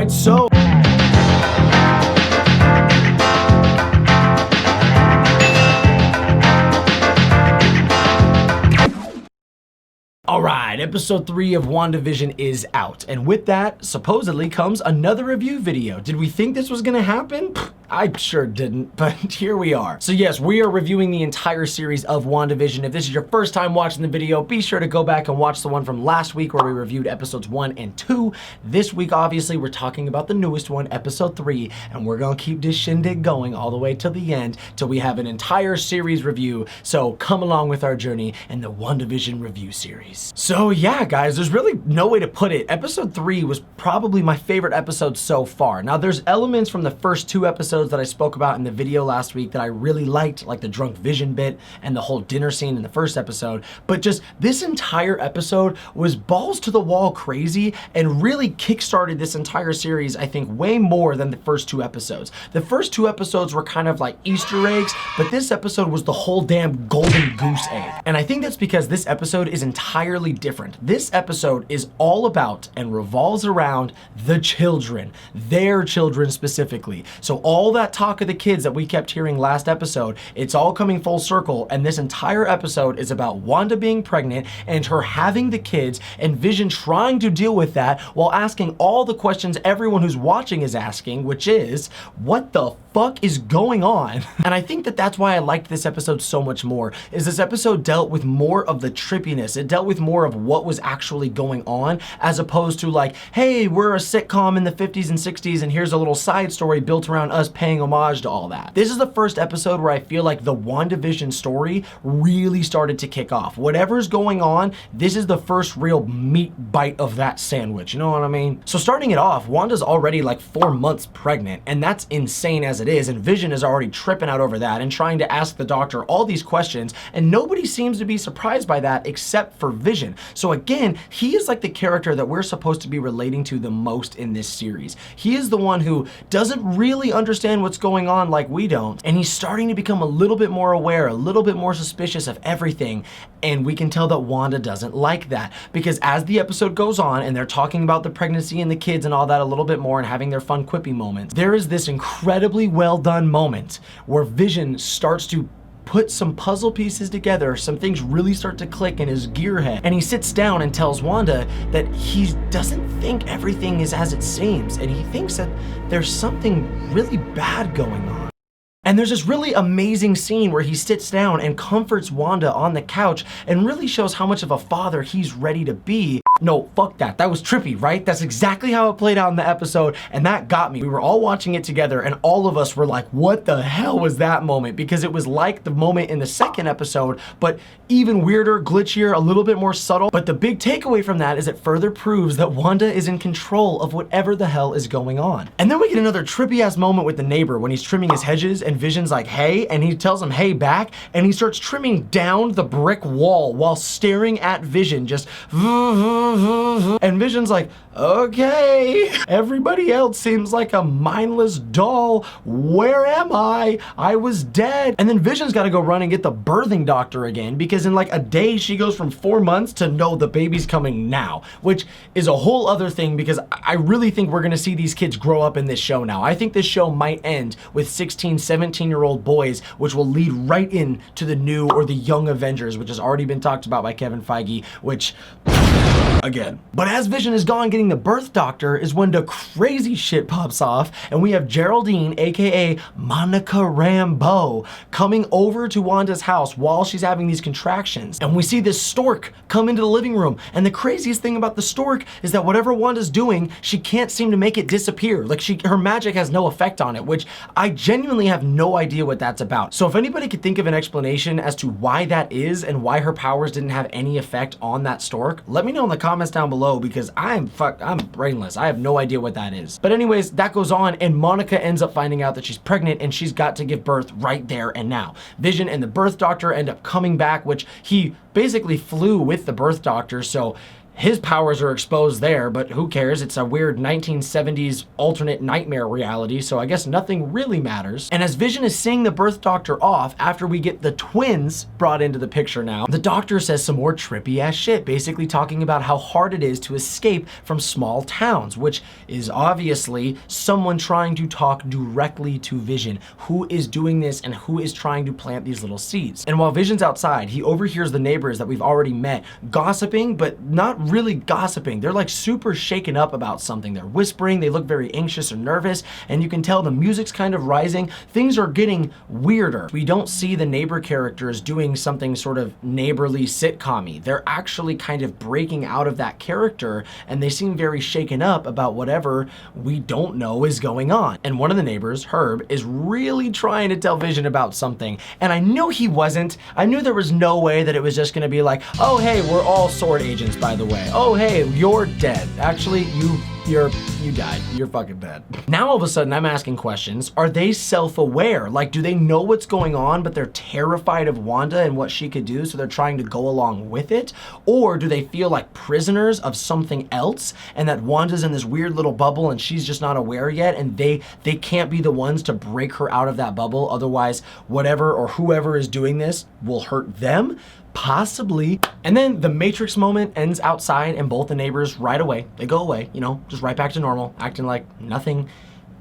right, so alright, episode 3 of WandaVision is out, and with that, supposedly comes another review video. Did we think this was gonna happen? I sure didn't, but here we are. So yes, we are reviewing the entire series of WandaVision. If this is your first time watching the video, be sure to go back and watch the one from last week where we reviewed episodes 1 and 2. This week, obviously, we're talking about the newest one, episode 3, and we're gonna keep this shindig going all the way till the end, till we have an entire series review. So come along with our journey in the WandaVision review series. So yeah, guys, there's really no way to put it. Episode 3 was probably my favorite episode so far. Now, there's elements from the first 2 episodes that I spoke about in the video last week that I really liked, like the drunk Vision bit and the whole dinner scene in the first episode, but just this entire episode was balls to the wall crazy and really kickstarted this entire series, I think, way more than the first 2 episodes. The first 2 episodes were kind of like Easter eggs, but this episode was the whole damn golden goose egg. And I think that's because this episode is entirely different. This episode is all about and revolves around the children, their children specifically. So all that talk of the kids that we kept hearing last episode, it's all coming full circle, and this entire episode is about Wanda being pregnant and her having the kids and Vision trying to deal with that while asking all the questions everyone who's watching is asking, which is, what the fuck is going on? And I think that that's why I liked this episode so much more, is this episode dealt with more of the trippiness. It dealt with more of what was actually going on, as opposed to like, hey, we're a sitcom in the 50s and 60s and here's a little side story built around us paying homage to all that. This is the first episode where I feel like the WandaVision story really started to kick off. Whatever's going on, this is the first real meat bite of that sandwich, you know what I mean? So starting it off, Wanda's already like 4 months pregnant, and that's insane as it is, and Vision is already tripping out over that and trying to ask the doctor all these questions, and nobody seems to be surprised by that except for Vision. So again, he is like the character that we're supposed to be relating to the most in this series. He is the one who doesn't really understand what's going on like we don't, and he's starting to become a little bit more aware, a little bit more suspicious of everything, and we can tell that Wanda doesn't like that, because as the episode goes on and they're talking about the pregnancy and the kids and all that a little bit more and having their fun quippy moments, there is this incredibly well done moment where Vision starts to put some puzzle pieces together, some things really start to click in his gearhead, and he sits down and tells Wanda that he doesn't think everything is as it seems, and he thinks that there's something really bad going on. And there's this really amazing scene where he sits down and comforts Wanda on the couch and really shows how much of a father he's ready to be. No, fuck that. That was trippy, right? That's exactly how it played out in the episode, and that got me. We were all watching it together, and all of us were like, what the hell was that moment? Because it was like the moment in the second episode, but even weirder, glitchier, a little bit more subtle. But the big takeaway from that is it further proves that Wanda is in control of whatever the hell is going on. And then we get another trippy-ass moment with the neighbor when he's trimming his hedges, and Vision's like, hey, and he tells him, hey, back, and he starts trimming down the brick wall while staring at Vision, just and Vision's like, okay, everybody else seems like a mindless doll. Where am I? I was dead. And then Vision's got to go run and get the birthing doctor again, because in like a day she goes from 4 months to no, the baby's coming now, which is a whole other thing, because I really think we're gonna see these kids grow up in this show now. I think this show might end with 16, 17-year-old boys, which will lead right in to the new or the young Avengers, which has already been talked about by Kevin Feige, which again. But as Vision is gone getting the birth doctor is when the crazy shit pops off, and we have Geraldine, aka Monica Rambeau, coming over to Wanda's house while she's having these contractions. And we see this stork come into the living room, and the craziest thing about the stork is that whatever Wanda's doing, she can't seem to make it disappear. Like her magic has no effect on it, which I genuinely have no idea what that's about. So if anybody could think of an explanation as to why that is and why her powers didn't have any effect on that stork, let me know in the comments down below, because I'm brainless. I have no idea what that is. But anyways, that goes on, and Monica ends up finding out that she's pregnant and she's got to give birth right there and now. Vision and the birth doctor end up coming back, which he basically flew with the birth doctor, so his powers are exposed there, but who cares? It's a weird 1970s alternate nightmare reality, so I guess nothing really matters. And as Vision is seeing the birth doctor off, after we get the twins brought into the picture now, the doctor says some more trippy ass shit, basically talking about how hard it is to escape from small towns, which is obviously someone trying to talk directly to Vision. Who is doing this and who is trying to plant these little seeds? And while Vision's outside, he overhears the neighbors that we've already met gossiping, but not really gossiping. They're like super shaken up about something. They're whispering, they look very anxious or nervous, and you can tell the music's kind of rising. Things are getting weirder. We don't see the neighbor characters doing something sort of neighborly sitcom-y. They're actually kind of breaking out of that character, and they seem very shaken up about whatever we don't know is going on. And one of the neighbors, Herb, is really trying to tell Vision about something, and I knew he wasn't. I knew there was no way that it was just gonna be like, oh hey, we're all sword agents by the way. Oh hey, you're dead. Actually, you died. You're fucking dead. Now all of a sudden I'm asking questions. Are they self-aware? Like, do they know what's going on, but they're terrified of Wanda and what she could do, so they're trying to go along with it? Or do they feel like prisoners of something else, and that Wanda's in this weird little bubble and she's just not aware yet, and they can't be the ones to break her out of that bubble, otherwise whatever or whoever is doing this will hurt them? Possibly. And then the Matrix moment ends outside, and both the neighbors right away, they go away, you know, just right back to normal, acting like nothing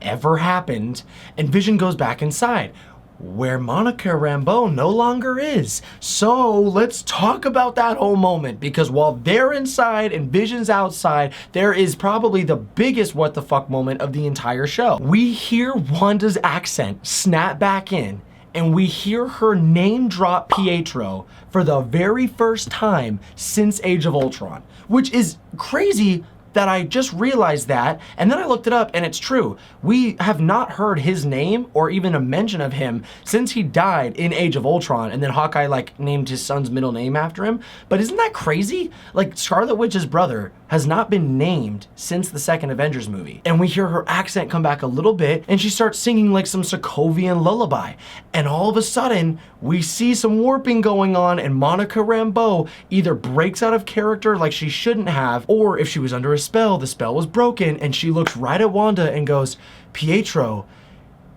ever happened. And Vision goes back inside, where Monica Rambeau no longer is. So let's talk about that whole moment, because while they're inside and Vision's outside, there is probably the biggest what the fuck moment of the entire show. We hear Wanda's accent snap back in, and we hear her name drop Pietro for the very first time since Age of Ultron, which is crazy that I just realized that, and then I looked it up and it's true. We have not heard his name or even a mention of him since he died in Age of Ultron, and then Hawkeye like named his son's middle name after him. But isn't that crazy? Like, Scarlet Witch's brother has not been named since the second Avengers movie. And we hear her accent come back a little bit, and she starts singing like some Sokovian lullaby. And all of a sudden, we see some warping going on, and Monica Rambeau either breaks out of character like she shouldn't have, or if she was under a spell, the spell was broken, and she looks right at Wanda and goes, Pietro,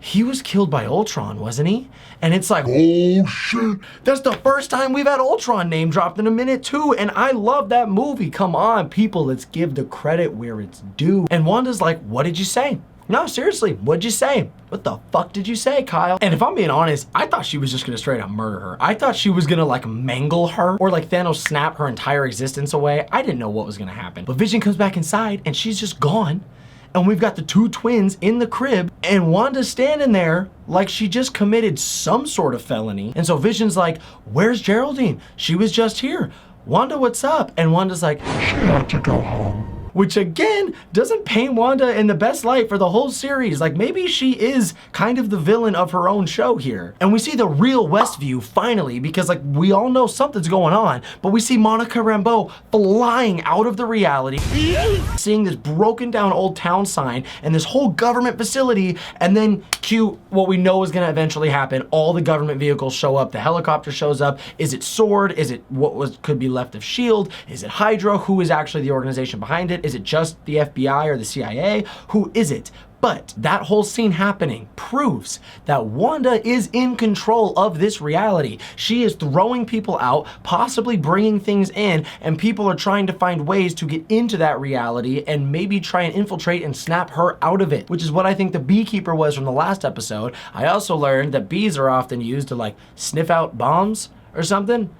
he was killed by Ultron, wasn't he? And it's like, oh shit, that's the first time we've had Ultron name dropped in a minute too, and I love that movie. Come on, people, let's give the credit where it's due. And Wanda's like, what did you say? No, seriously, what'd you say? What the fuck did you say, Kyle? And if I'm being honest, I thought she was just gonna straight up murder her. I thought she was gonna like mangle her, or like Thanos snap her entire existence away. I didn't know what was gonna happen. But Vision comes back inside and she's just gone. And we've got the two twins in the crib, and Wanda's standing there like she just committed some sort of felony. And so Vision's like, where's Geraldine? She was just here. Wanda, what's up? And Wanda's like, she had to go home. Which again, doesn't paint Wanda in the best light for the whole series. Like, maybe she is kind of the villain of her own show here. And we see the real Westview finally, because like we all know something's going on, but we see Monica Rambeau flying out of the reality, seeing this broken down old town sign and this whole government facility, and then cue what we know is gonna eventually happen. All the government vehicles show up, the helicopter shows up. Is it SWORD? Is it what could be left of SHIELD? Is it Hydra? Who is actually the organization behind it? Is it just the FBI or the CIA? Who is it? But that whole scene happening proves that Wanda is in control of this reality. She is throwing people out, possibly bringing things in, and people are trying to find ways to get into that reality and maybe try and infiltrate and snap her out of it, which is what I think the beekeeper was from the last episode. I also learned that bees are often used to like sniff out bombs or something,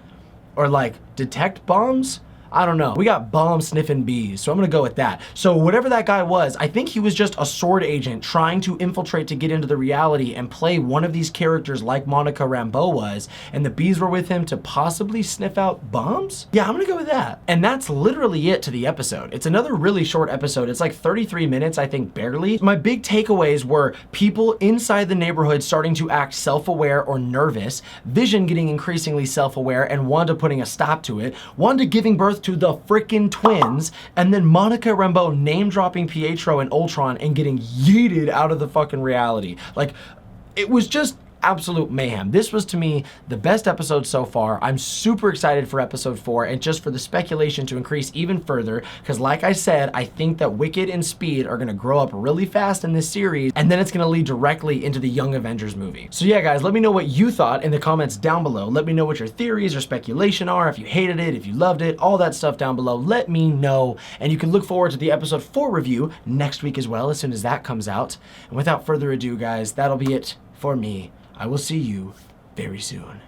or like detect bombs. I don't know. We got bomb sniffing bees, so I'm gonna go with that. So whatever that guy was, I think he was just a SWORD agent trying to infiltrate to get into the reality and play one of these characters like Monica Rambeau was, and the bees were with him to possibly sniff out bombs? Yeah, I'm gonna go with that. And that's literally it to the episode. It's another really short episode. It's like 33 minutes, I think, barely. My big takeaways were people inside the neighborhood starting to act self-aware or nervous, Vision getting increasingly self-aware, and Wanda putting a stop to it, Wanda giving birth to the freaking twins, and then Monica Rambeau name dropping Pietro and Ultron and getting yeeted out of the fucking reality. Like, it was just absolute mayhem. This was, to me, the best episode so far. I'm super excited for episode 4 and just for the speculation to increase even further, because like I said, I think that Wicked and Speed are gonna grow up really fast in this series, and then it's gonna lead directly into the Young Avengers movie. So yeah, guys, let me know what you thought in the comments down below. Let me know what your theories or speculation are, if you hated it, if you loved it, all that stuff down below. Let me know, and you can look forward to the episode 4 review next week as well, as soon as that comes out. And without further ado, guys, that'll be it for me. I will see you very soon.